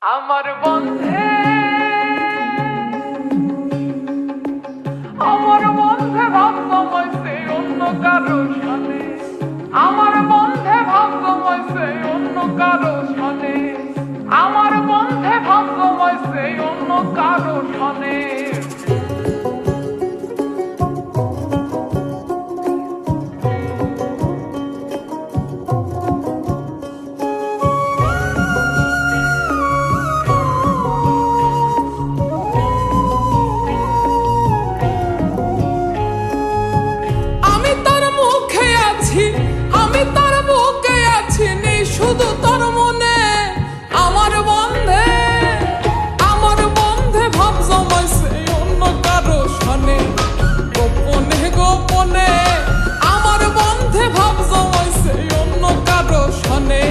আমার বন্ধে ভাবগমছে অন্য কারো সাথে, আমার বন্ধে ভাবগমছে অন্য কারো সাথে, আমার বন্ধে ভাবগমছে অন্য কারো সাথে। আমি তার বুকে আছি নেই শুধু তার মনে। আমার বন্ধে ভাব জমাইছে অন্য কারো সনে, গোপনে গোপনে আমার বন্ধে ভাব জমাইছে অন্য কারো সনে,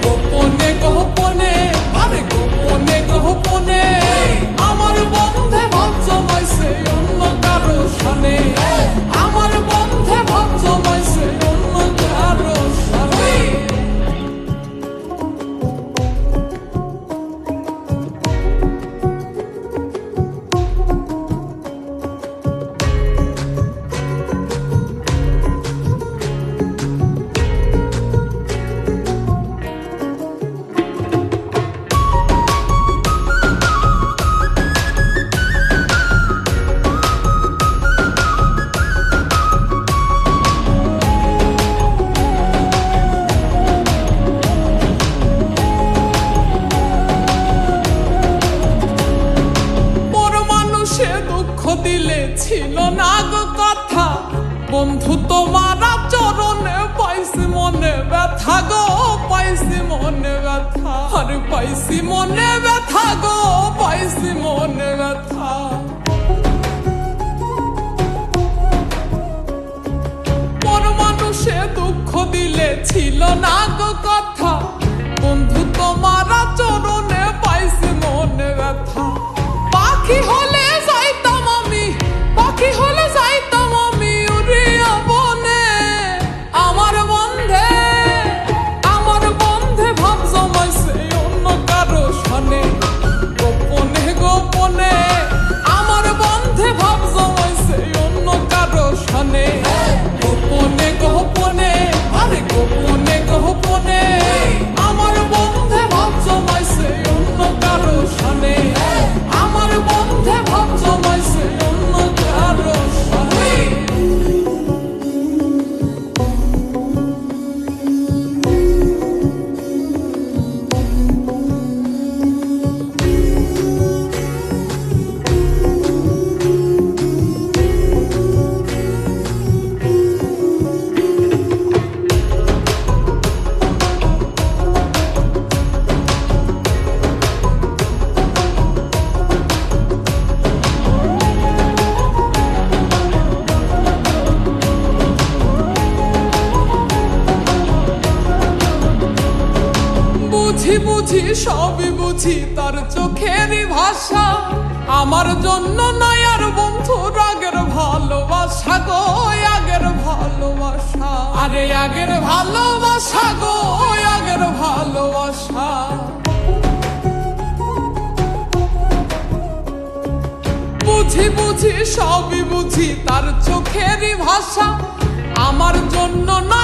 গোপনে গোপনে আরে গোপনে গোপনে আমার বন্ধে ভাব জমাইছে অন্য কারো সনে, আমার বন্ধে ভাব জমাইছে অন্য কারো সনে। দিলে ছিল না গো কথা, বন্ধু তোমার চরণে পাইছি মনে ব্যথা গো, পাইছি মনে ব্যথা, আরে পাইছি মনে ব্যথা গো, পাইছি মনে ব্যথা। পর মানুষে দুঃখ দিলে ছিল না গো কথা, বন্ধু তোমার চরণে পাইছি মনে ব্যথা। পাখি হলে যাইতাম আমি, পাখি হলে যাইতাম আমি উড়িয়া বনে, আমার বন্ধে ভাব জমাইছে অন্য কারো সনে, গোপনে গোপনে আমার বন্ধে ভাব জমাইছে অন্য কারো সনে, গোপনে গোপনে আরে গোপনে গোপনে আমার বন্ধে ভাব জমাইছে অন্য কারো সনে, আমার বন্ধে ভাব জমাইছে অন্য কারো সনে। বুঝি বুঝি সবই বুঝি তার চোখেরই ভাষা, আমার জন্য নয় আর বন্ধুর আগের ভালোবাসা গো, আগের ভালোবাসা, আরে আগের ভালোবাসা গো, আগের ভালোবাসা। বুঝি বুঝি সবই বুঝি তার চোখেরই ভাষা, আমার জন্য নয়